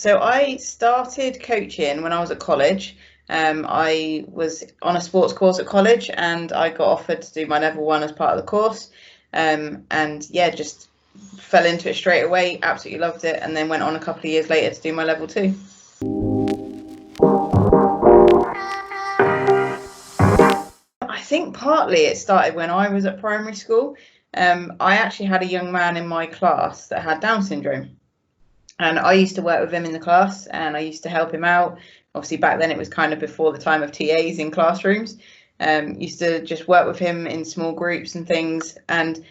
So I started coaching when I was at college. I was on a sports course at college and I got offered to do my level 1 as part of the course. And yeah, just fell into it straight away, absolutely loved it, and then went on a couple of years later to do my level 2. I think partly it started when I was at primary school. I actually had a young man in my class that had Down syndrome. And I used to work with him in the class and I used to help him out. Obviously, back then it was kind of before the time of TAs in classrooms. Used to just work with him in small groups and things, and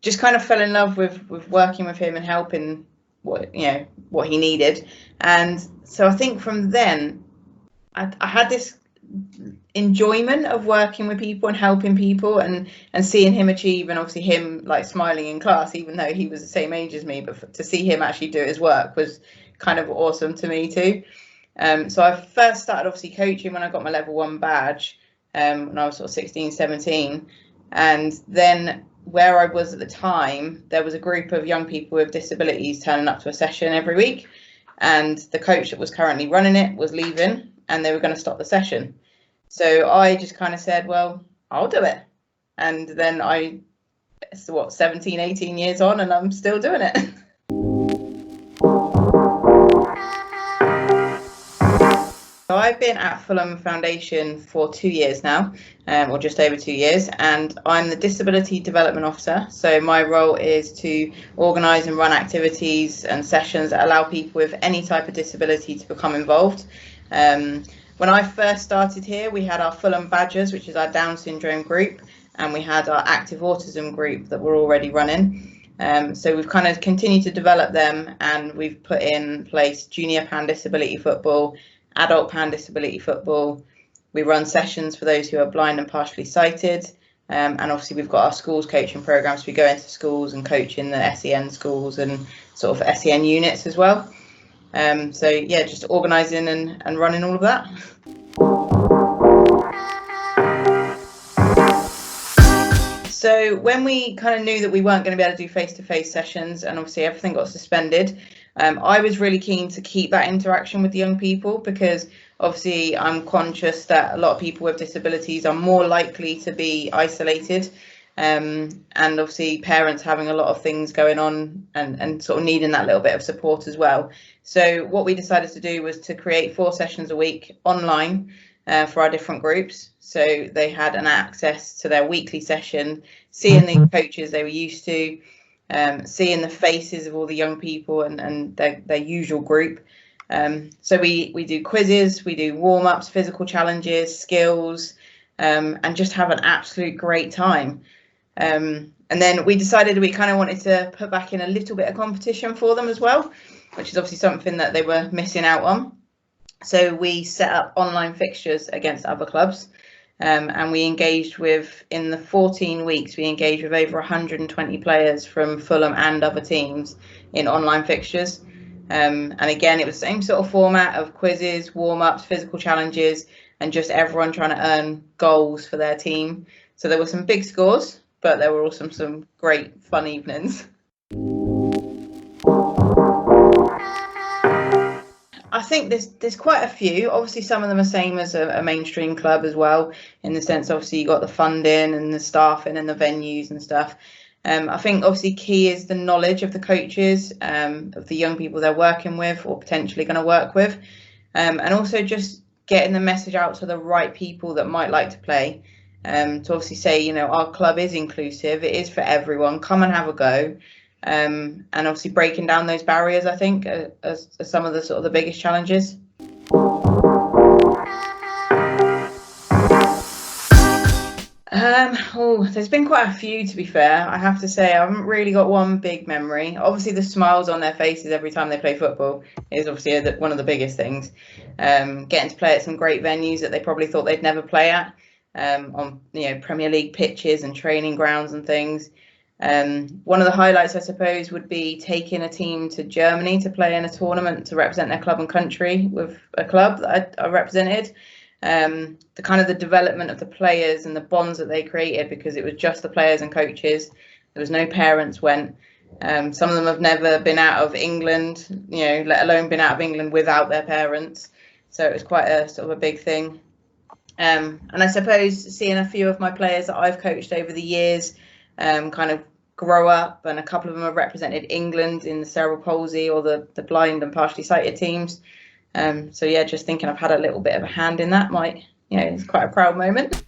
just kind of fell in love with working with him and helping what he needed. And so I think from then I had this enjoyment of working with people and helping people and seeing him achieve, and obviously him like smiling in class even though he was the same age as me, but to see him actually do his work was kind of awesome to me too. So I first started obviously coaching when I got my level 1 badge, when I was sort of 16, 17, and then where I was at the time, there was a group of young people with disabilities turning up to a session every week, and the coach that was currently running it was leaving and they were going to stop the session. So I just kind of said, well, I'll do it. And then 17, 18 years on, and I'm still doing it. So I've been at Fulham Foundation for 2 years now, or just over 2 years, and I'm the Disability Development Officer. So my role is to organise and run activities and sessions that allow people with any type of disability to become involved. When I first started here, we had our Fulham Badgers, which is our Down syndrome group, and we had our active autism group that we're already running. So we've kind of continued to develop them, and we've put in place junior pan disability football, adult pan disability football. We run sessions for those who are blind and partially sighted. And obviously we've got our schools coaching programs. We go into schools and coach in the SEN schools and sort of SEN units as well. So yeah, just organising and running all of that. So when we kind of knew that we weren't going to be able to do face-to-face sessions, and obviously everything got suspended, I was really keen to keep that interaction with the young people, because obviously I'm conscious that a lot of people with disabilities are more likely to be isolated, and obviously parents having a lot of things going on and sort of needing that little bit of support as well. So what we decided to do was to create 4 sessions a week online for our different groups. So they had an access to their weekly session, seeing the coaches they were used to, seeing the faces of all the young people and their usual group. So we do quizzes, we do warm-ups, physical challenges, skills, and just have an absolute great time. And then we decided we kind of wanted to put back in a little bit of competition for them as well, which is obviously something that they were missing out on. So we set up online fixtures against other clubs, and we engaged with, in the 14 weeks, we engaged with over 120 players from Fulham and other teams in online fixtures. And again, it was the same sort of format of quizzes, warm-ups, physical challenges, and just everyone trying to earn goals for their team. So there were some big scores, but there were also some great fun evenings. I think there's quite a few. Obviously, some of them are same as a mainstream club as well, in the sense obviously you got the funding and the staffing and the venues and stuff. I think obviously key is the knowledge of the coaches, of the young people they're working with or potentially going to work with, and also just getting the message out to the right people that might like to play. To obviously say, our club is inclusive, it is for everyone, come and have a go. And obviously breaking down those barriers, I think, as some of the sort of the biggest challenges. There's been quite a few, to be fair. I have to say, I haven't really got one big memory. Obviously, the smiles on their faces every time they play football is obviously one of the biggest things. Getting to play at some great venues that they probably thought they'd never play at, on Premier League pitches and training grounds and things. One of the highlights, I suppose, would be taking a team to Germany to play in a tournament to represent their club and country with a club that I represented. The kind of the development of the players and the bonds that they created, because it was just the players and coaches. There was no parents went. Some of them have never been out of England, let alone been out of England without their parents. So it was quite a sort of a big thing. And I suppose seeing a few of my players that I've coached over the years kind of grow up, and a couple of them have represented England in the cerebral palsy or the blind and partially sighted teams. So yeah, just thinking I've had a little bit of a hand in that it's quite a proud moment.